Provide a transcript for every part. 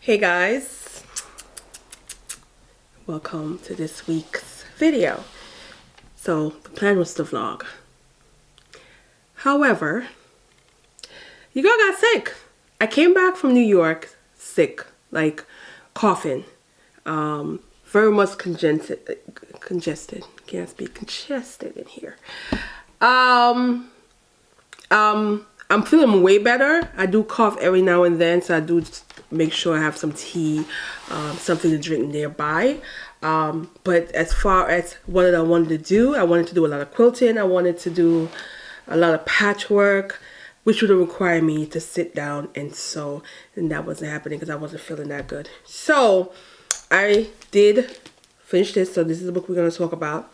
Hey guys, welcome to this week's video. So the plan was to vlog. However, your girl got sick. I came back from New York sick, like coughing, very much congested. Can't speak, congested in here. I'm feeling way better. I do cough every now and then, so I do make sure I have some tea, something to drink nearby. But as far as what I wanted to do, I wanted to do a lot of quilting. I wanted to do a lot of patchwork, which would require me to sit down and sew, and that wasn't happening because I wasn't feeling that good. So I did finish this. So this is the book we're going to talk about.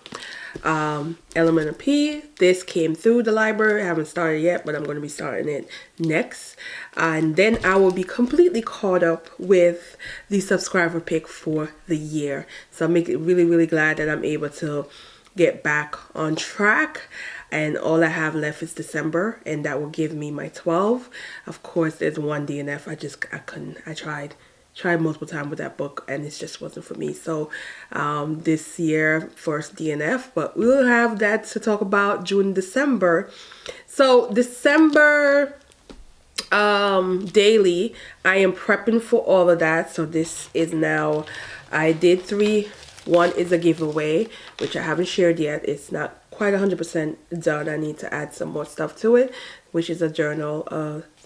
Element of P. This came through the library. I haven't started yet, but I'm going to be starting it next, and then I will be completely caught up with the subscriber pick for the year. So I'm really glad that I'm able to get back on track, and all I have left is December, and that will give me my 12. Of course, there's one DNF. I couldn't. I tried multiple times with that book, and it just wasn't for me. So this year, first DNF, but we'll have that to talk about June, December. So December daily, I am prepping for all of that. So this is now, I did 3. One is a giveaway, which I haven't shared yet. It's not quite 100% done. I need to add some more stuff to it, which is a journal,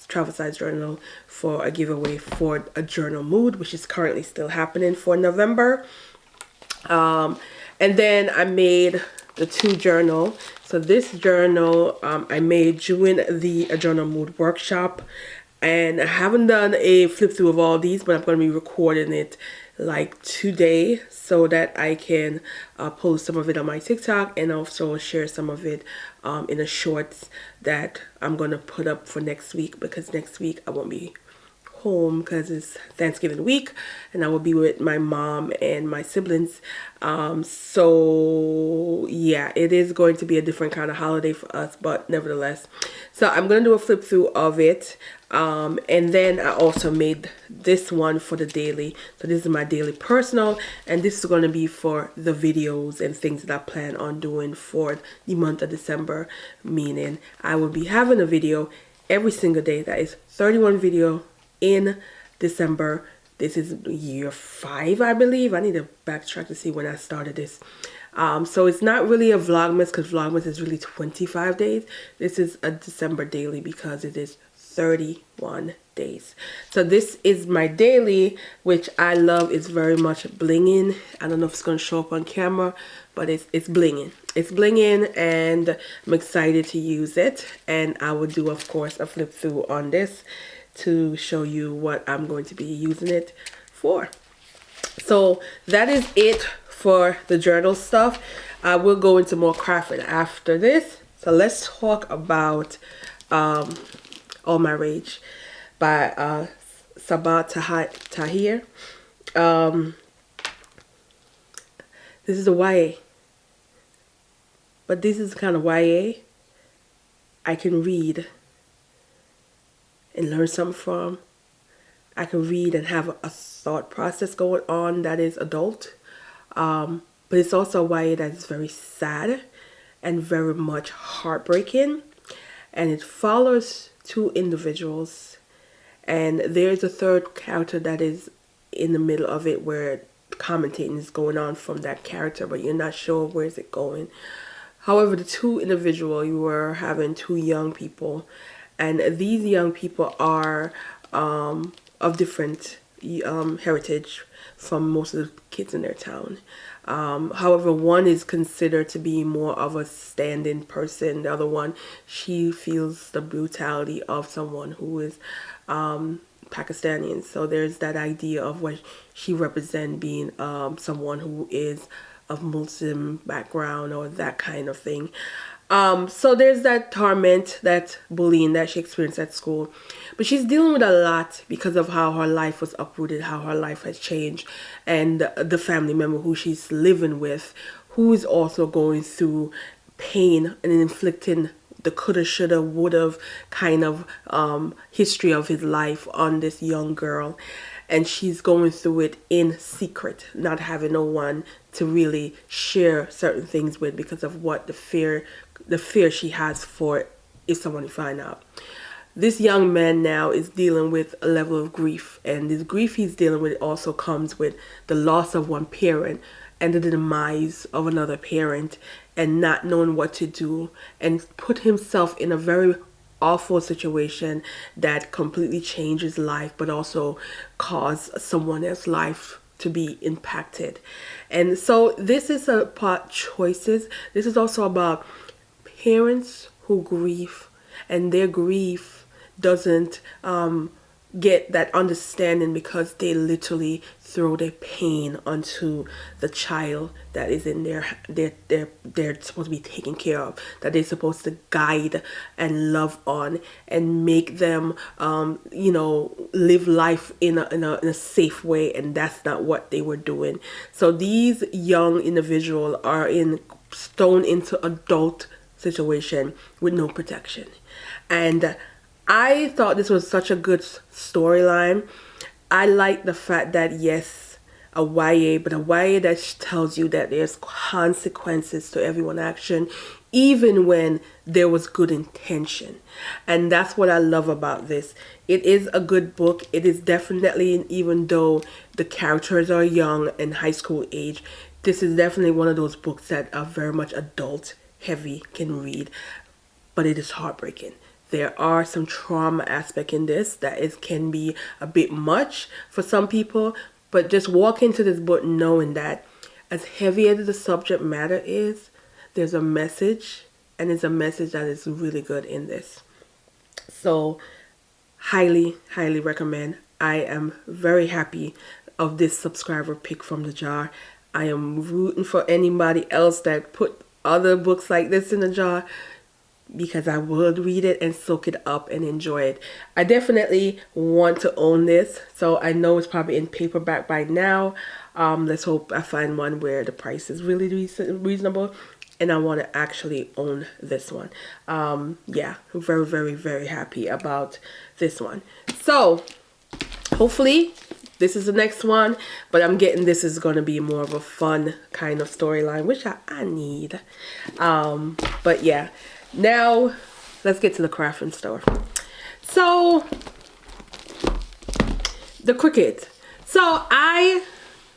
travel size journal for a giveaway for a journal mood, which is currently still happening for November. And then I made the 2 journal. So this journal I made during the journal mood workshop, and I haven't done a flip through of all these, but I'm going to be recording it like today so that I can post some of it on my TikTok, and also share some of it in a shorts that I'm going to put up for next week, because next week I won't be home because it's Thanksgiving week, and I will be with my mom and my siblings. So yeah, it is going to be a different kind of holiday for us, but nevertheless. So I'm going to do a flip through of it. And then I also made this one for the daily. So this is my daily personal, and this is going to be for the videos and things that I plan on doing for the month of December, meaning I will be having a video every single day. That is 31 video in December. This is year 5, I believe. I need to backtrack to see when I started this. So it's not really a Vlogmas, because Vlogmas is really 25 days. This is a December daily because it is 31 days. So this is my daily, which I love. It's very much blinging. I don't know if it's going to show up on camera, but it's blinging. It's blinging, and I'm excited to use it. And I will do, of course, a flip through on this to show you what I'm going to be using it for. So that is it for the journal stuff. I will go into more crafting after this. So let's talk about All My Rage by Sabaa Tahir. This is a YA, but this is the kind of YA I can read and learn something from. I can read and have a thought process going on that is adult, but it's also a YA that is very sad and very much heartbreaking, and it follows 2 individuals, and there's a 3rd character that is in the middle of it, where commentating is going on from that character, but you're not sure where is it going. However, the 2 individuals, you were having 2 young people, and these young people are of different heritage from most of the kids in their town. However, one is considered to be more of a stand-in person. The other one, she feels the brutality of someone who is Pakistani. So there's that idea of what she represents, being someone who is of Muslim background or that kind of thing. So there's that torment, that bullying that she experienced at school. But she's dealing with a lot because of how her life was uprooted, how her life has changed, and the family member who she's living with, who is also going through pain and inflicting the coulda, shoulda, woulda kind of history of his life on this young girl. and she's going through it in secret, not having no one to really share certain things with because of what the fear she has for if someone find out. This young man now is dealing with a level of grief, and this grief he's dealing with also comes with the loss of one parent and the demise of another parent, and not knowing what to do, and put himself in a very awful situation that completely changed his life, but also caused someone else's life to be impacted. And so this is about choices. This is also about parents who grieve, and their grief doesn't get that understanding because they literally throw their pain onto the child that is in they're supposed to be taking care of, that they're supposed to guide and love on and make them live life in a safe way, and that's not what they were doing. So these young individuals are thrown into adult situation with no protection. And I thought this was such a good storyline. I like the fact that, yes, a YA, but a YA that tells you that there's consequences to everyone's action, even when there was good intention. And that's what I love about this. It is a good book. It is definitely, even though the characters are young and high school age, this is definitely one of those books that are very much adult heavy, can read, but it is heartbreaking. There are some trauma aspect in this that can be a bit much for some people, but just walk into this book knowing that as heavy as the subject matter is, there's a message, and it's a message that is really good in this. So highly, highly recommend. I am very happy of this subscriber pick from the jar. I am rooting for anybody else that put other books like this in the jar, because I would read it and soak it up and enjoy it. I definitely want to own this, so I know it's probably in paperback by now. Let's hope I find one where the price is really reasonable, and I want to actually own this one. Yeah, I'm very, very, very happy about this one. So hopefully this is the next one, but I'm getting this is going to be more of a fun kind of storyline, which I need. But yeah. Now, let's get to the crafting store. So, the Cricut. So, I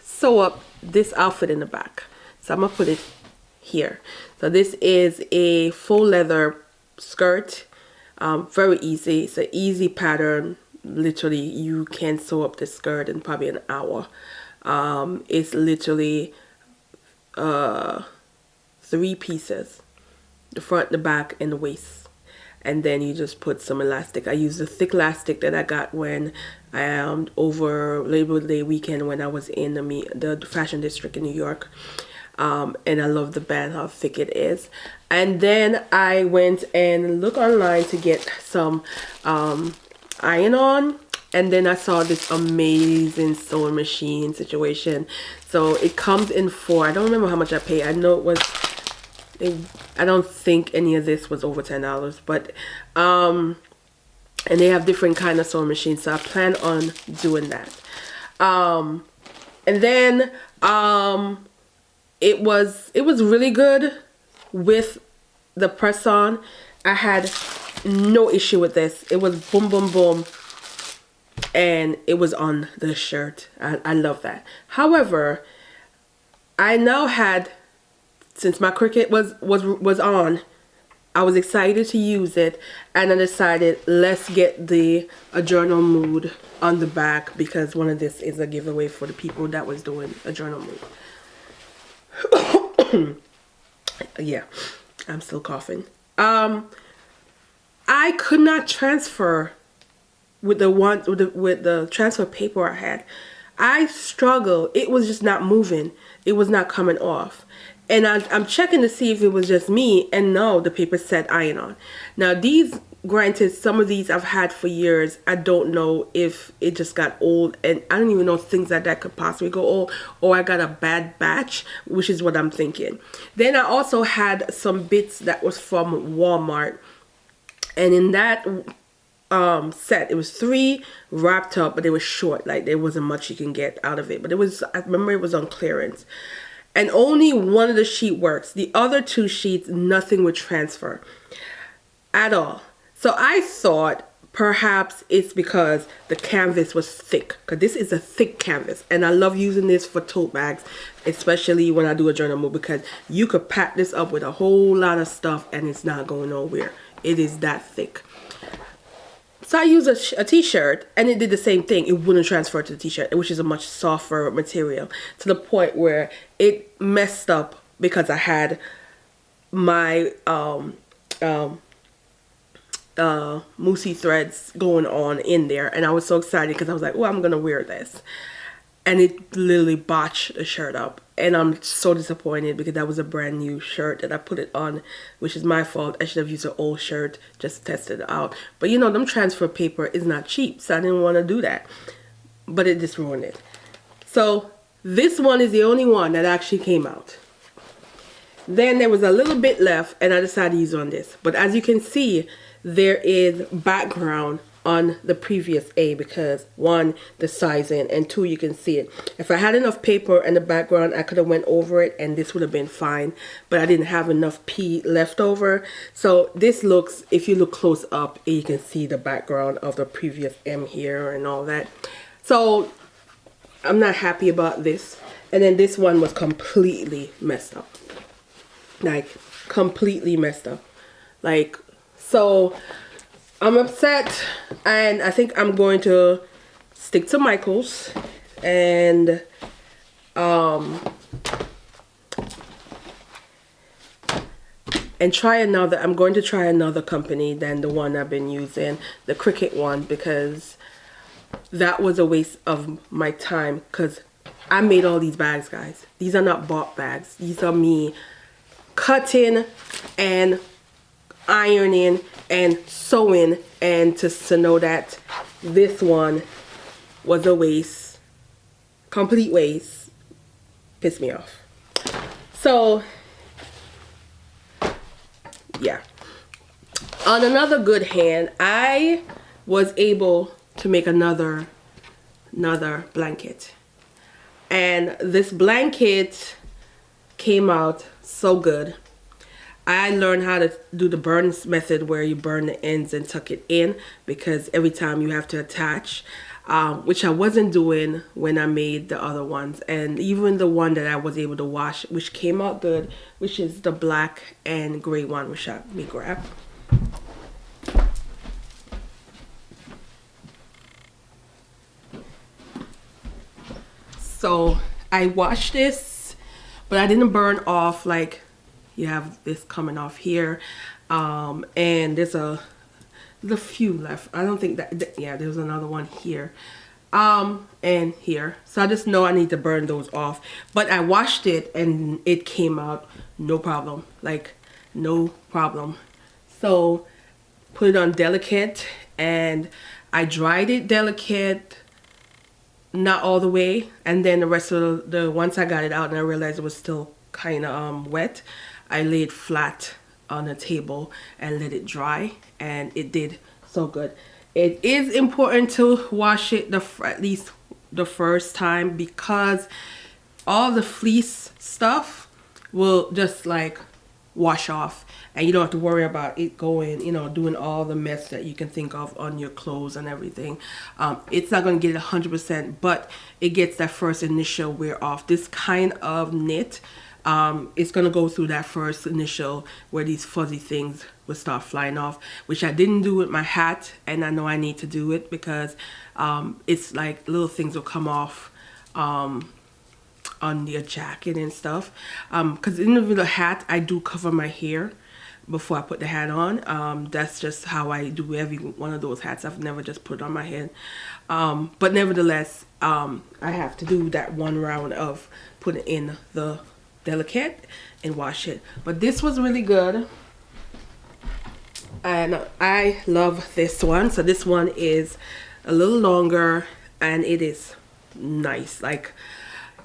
sew up this outfit in the back. So, I'm going to put it here. So, this is a faux leather skirt. Very easy. It's an easy pattern. Literally, you can sew up this skirt in probably an hour. It's literally 3 pieces. The front, the back, and the waist, and then you just put some elastic. I used the thick elastic that I got when over Labor Day weekend when I was in the fashion district in New York, and I love the band, how thick it is. And then I went and looked online to get some iron-on, and then I saw this amazing sewing machine situation. So it comes in 4. I don't remember how much I paid. I know it was, I don't think any of this was over $10, but and they have different kind of sewing machines, so I plan on doing that. And then it was really good with the press on. I had no issue with this. It was boom, boom, boom, and it was on the shirt. I love that. However, I now had, since my Cricut was on, I was excited to use it, and I decided let's get a journal mood on the back, because one of this is a giveaway for the people that was doing a journal mood. Yeah, I'm still coughing. I could not transfer with the transfer paper I had. I struggled. It was just not moving. It was not coming off. And I'm checking to see if it was just me, and no, the paper said iron on. Now these, granted, some of these I've had for years. I don't know if it just got old, and I don't even know if things like that could possibly go old, or I got a bad batch, which is what I'm thinking. Then I also had some bits that was from Walmart, and in that set. It was 3 wrapped up, but they were short. Like there wasn't much you can get out of it. But it was, I remember it was on clearance. And only one of the sheet works. The other 2 sheets, nothing would transfer at all. So I thought perhaps it's because the canvas was thick, because this is a thick canvas, and I love using this for tote bags, especially when I do a journal move, because you could pack this up with a whole lot of stuff and it's not going nowhere. It is that thick. So I used a t-shirt, and it did the same thing. It wouldn't transfer to the t-shirt, which is a much softer material, to the point where it messed up because I had my moosey threads going on in there, and I was so excited because I was like, oh, I'm gonna wear this, and it literally botched the shirt up, and I'm so disappointed because that was a brand new shirt that I put it on, which is my fault. I should have used an old shirt just to test it out, but you know, them transfer paper is not cheap, so I didn't want to do that, but it just ruined it. So this one is the only one that actually came out. Then there was a little bit left, and I decided to use on this, but as you can see, there is background on the previous A, because 1, the sizing, and 2, you can see it. If I had enough paper and the background, I could have went over it and this would have been fine, but I didn't have enough P left over. So this looks, if you look close up, you can see the background of the previous M here and all that. So I'm not happy about this. And then this one was completely messed up, like completely messed up, like. So I'm upset, and I think I'm going to stick to Michael's and try another. I'm going to try another company than the one I've been using, the Cricut one, because that was a waste of my time, because I made all these bags, guys. These are not bought bags. These are me cutting and ironing and sewing, and to know that this one was a waste, complete waste, pissed me off. So yeah, on another good hand, I was able to make another blanket, and this blanket came out so good. I learned how to do the burn method, where you burn the ends and tuck it in, because every time you have to attach, which I wasn't doing when I made the other ones. And even the one that I was able to wash, which came out good, which is the black and gray one, which let me grab. So I washed this, but I didn't burn off. Like, you have this coming off here, and there's a few left. I don't think that, yeah, there's another one here, and here. So I just know I need to burn those off. But I washed it and it came out no problem, like no problem. So put it on delicate, and I dried it delicate, not all the way, and then the rest of the once I got it out and I realized it was still kind of wet, I laid flat on a table and let it dry, and it did so good. It is important to wash it at least the first time, because all the fleece stuff will just like wash off, and you don't have to worry about it going, you know, doing all the mess that you can think of on your clothes and everything. It's not going to get it 100%, but it gets that first initial wear off. This kind of knit, it's going to go through that first initial where these fuzzy things will start flying off, which I didn't do with my hat, and I know I need to do it, because it's like little things will come off on your jacket and stuff, because in the hat I do cover my hair before I put the hat on. That's just how I do every one of those hats. I've never just put it on my head, but nevertheless, I have to do that one round of putting in the delicate and wash it. But this was really good, and I love this one. So this one is a little longer, and it is nice. Like,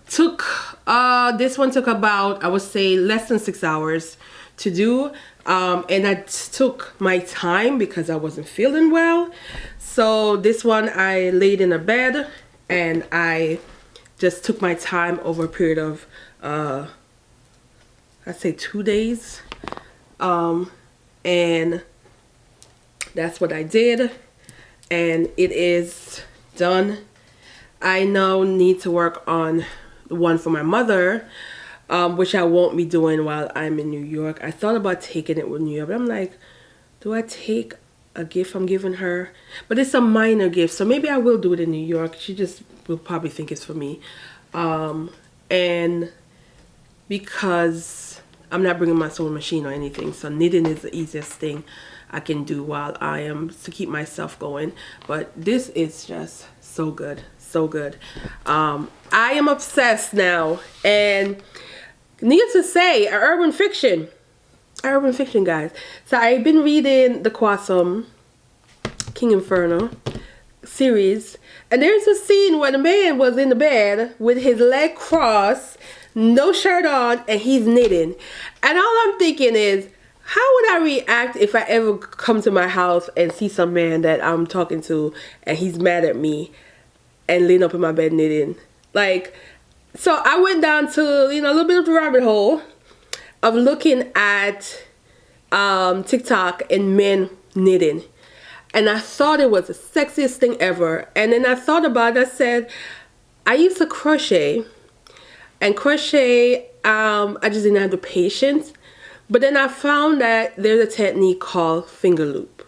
this one took about, I would say, less than 6 hours to do, and I took my time because I wasn't feeling well. So this one I laid in a bed and I just took my time over a period of I'd say 2 days, and that's what I did, and it is done. I now need to work on the one for my mother, which I won't be doing while I'm in New York. I thought about taking it with New York, but I'm like, do I take a gift I'm giving her? But it's a minor gift, so maybe I will do it in New York. She just will probably think it's for me. And because I'm not bringing my sewing machine or anything, so knitting is the easiest thing I can do while I am, to keep myself going. But this is just so good, so good. I am obsessed now, and needless to say, urban fiction, guys. So I've been reading the Quasum King Inferno series, and there's a scene where the man was in the bed with his leg crossed, no shirt on, and he's knitting. And all I'm thinking is, how would I react if I ever come to my house and see some man that I'm talking to and he's mad at me and laying up in my bed knitting? Like, so I went down to, you know, a little bit of the rabbit hole of looking at TikTok and men knitting. And I thought it was the sexiest thing ever. And then I thought about it. I said, I used to crochet. And crochet, I just didn't have the patience. But then I found that there's a technique called finger loop.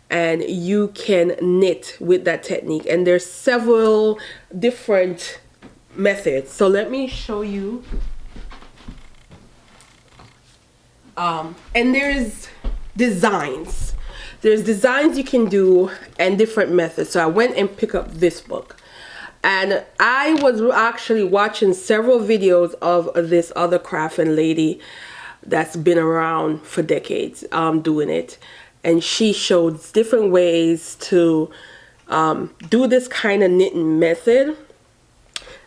And you can knit with that technique. And there's several different methods. So let me show you. And there's designs. There's designs you can do and different methods. So I went and picked up this book. And I was actually watching several videos of this other crafting lady that's been around for decades doing it. And she showed different ways to do this kind of knitting method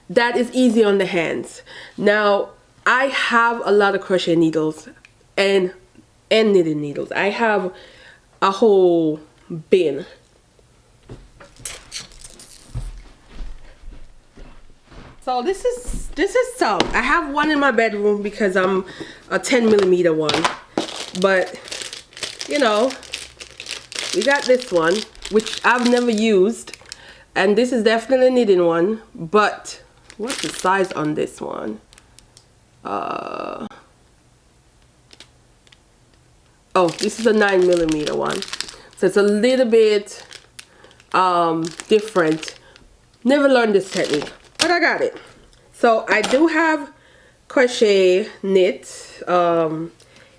that is easy on the hands. Now, I have a lot of crochet needles and knitting needles. I have a whole bin. So this is so I have one in my bedroom because I'm a 10mm one, but you know, we got this one which I've never used, and this is definitely a knitting one. But what's the size on this one? Oh, this is a 9mm one, so it's a little bit different. Never learned this technique, but I got it. So I do have crochet knit in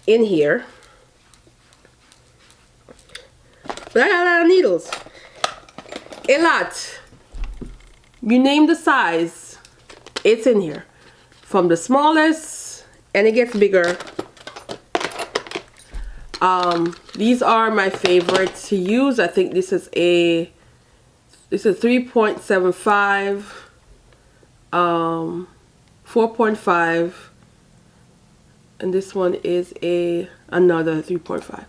here, but I got a lot of needles, a lot. You name the size, it's in here, from the smallest and it gets bigger. These are my favorite to use. I think this is a 3.75, 4.5, and this one is another 3.5.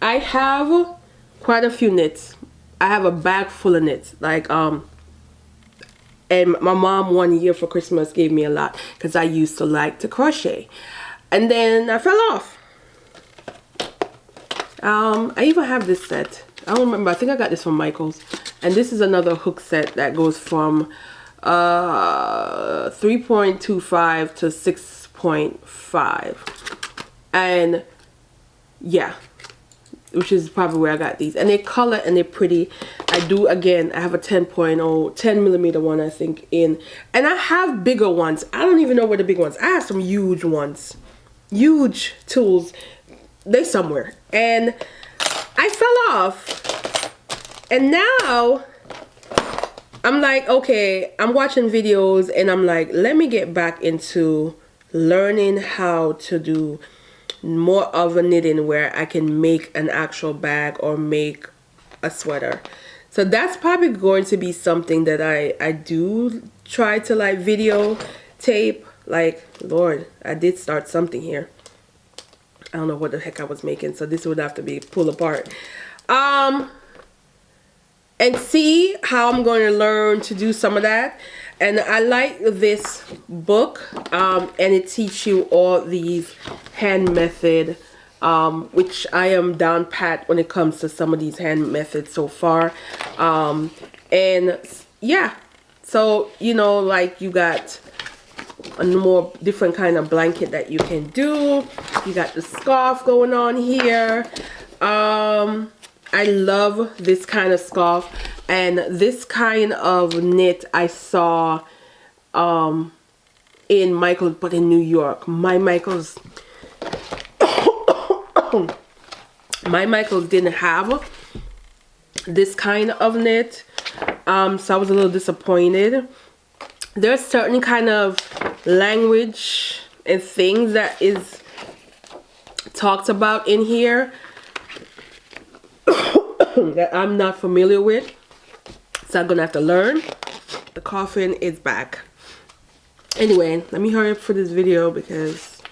I have quite a few knits. I have a bag full of knits, like and my mom one year for Christmas gave me a lot because I used to like to crochet, and then I fell off. I even have this set. I don't remember. I think I got this from Michael's. And this is another hook set that goes from 3.25 to 6.5. And yeah, which is probably where I got these. And they color and they're pretty. I do, again, I have a 10mm one, I think, in. And I have bigger ones. I don't even know where the big ones. I have some huge ones. Huge tools. They're somewhere. And I fell off. And now I'm like, okay, I'm watching videos and I'm like, let me get back into learning how to do more of a knitting where I can make an actual bag or make a sweater. So that's probably going to be something that I do try to like videotape Like, Lord, I did start something here. I don't know what the heck I was making, so this would have to be pulled apart. And see how I'm going to learn to do some of that. And I like this book, and it teaches you all these hand method, which I am down pat when it comes to some of these hand methods so far. And yeah, so, you know, like you got a more different kind of blanket that you can do. You got the scarf going on here. I love this kind of scarf, and this kind of knit I saw in Michael's, but in New York. My Michael's didn't have this kind of knit, so I was a little disappointed. There's certain kind of language and things that is talked about in here that I'm not familiar with, so I'm gonna have to learn. The coffin is back. Anyway, let me hurry up for this video because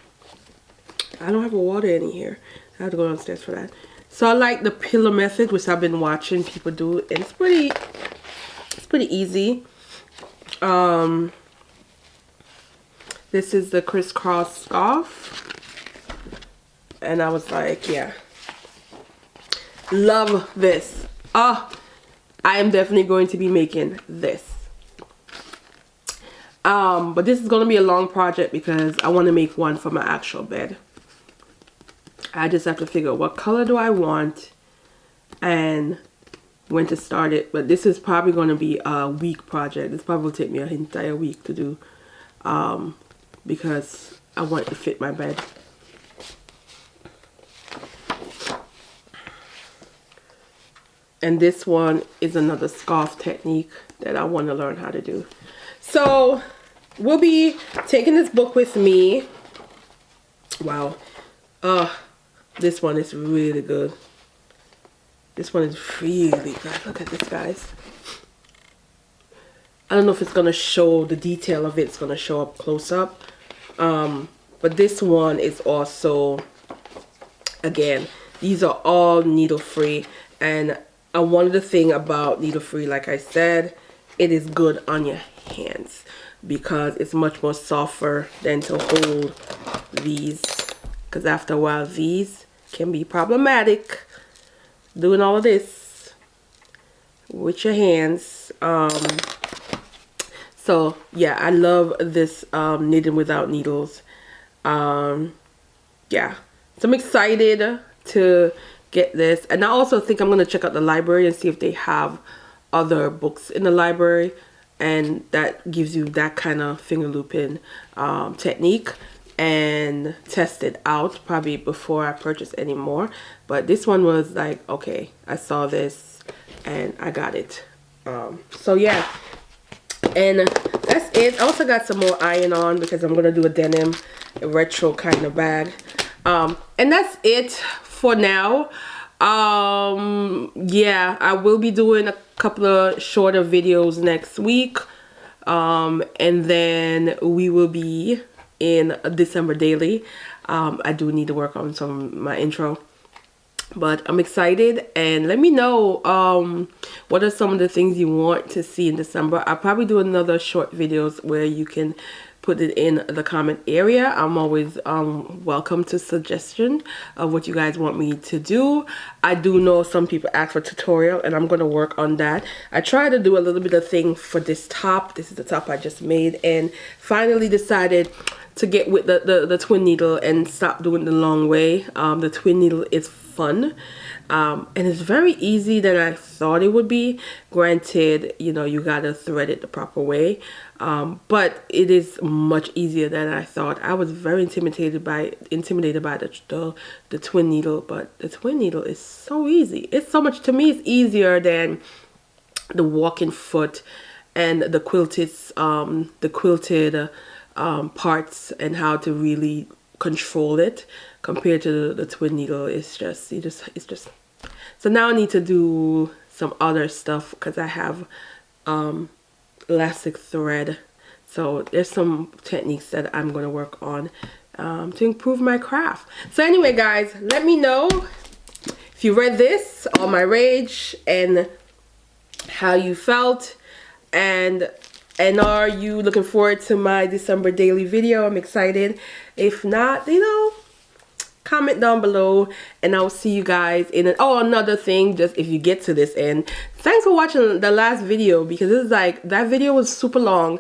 I don't have a water in here. I have to go downstairs for that. So I like the pillow method, which I've been watching people do, and it's pretty easy. This is the crisscross scarf, and I was like, yeah, love this. I am definitely going to be making this. But this is going to be a long project because I want to make one for my actual bed. I just have to figure out what color do I want and when to start it. But this is probably going to be a week project. This probably will take me an entire week to do, because I want it to fit my bed. And this one is another scarf technique that I want to learn how to do. So we'll be taking this book with me. Wow. This one is really good. This one is really good. Look at this, guys. I don't know if it's going to show the detail of it. It's going to show up close up. But this one is also, again, these are all needle free. And one of the thing about needle free, like I said, it is good on your hands because it's much more softer than to hold these. Because after a while, these can be problematic. Doing all of this with your hands. So yeah, I love this knitting without needles. Yeah, so I'm excited to get this, and I also think I'm going to check out the library and see if they have other books in the library, and that gives you that kind of finger looping technique, and test it out probably before I purchase any more. But this one was like, okay, I saw this and I got it. So yeah, and that's it. I also got some more iron on because I'm gonna do a denim, a retro kind of bag. And that's it for now. Yeah, I will be doing a couple of shorter videos next week, and then we will be in December daily. I do need to work on my intro, but I'm excited. And let me know what are some of the things you want to see in December. I'll probably do another short videos where you can put it in the comment area. I'm always welcome to suggestion of what you guys want me to do. I do know some people ask for tutorial, and I'm going to work on that. I try to do a little bit of thing for this top. This is the top I just made, and finally decided to get with the twin needle and stop doing the long way. The twin needle is fun. And it's very easy than I thought it would be. Granted, you know, you gotta thread it the proper way, but it is much easier than I thought. I was very intimidated by the twin needle, but the twin needle is so easy. It's so much, to me, it's easier than the walking foot and the quilted parts, and how to really control it compared to the twin needle. It's just so now I need to do some other stuff because I have elastic thread, So there's some techniques that I'm going to work on to improve my craft. So anyway, guys, let me know if you read this, all my rage, and how you felt, and are you looking forward to my December daily video? I'm excited. If not, you know, comment down below, and I'll see you guys in another thing, just if you get to this end, thanks for watching the last video, because it's like that video was super long.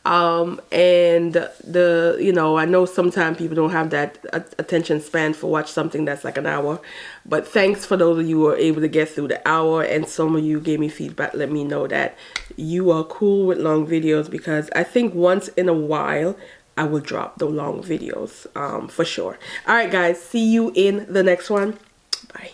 And you know, I know sometimes people don't have that attention span for watch something that's like an hour, but thanks for those of you who are able to get through the hour, and some of you gave me feedback, let me know that you are cool with long videos, because I think once in a while I will drop the long videos for sure. All right, guys, see you in the next one. Bye.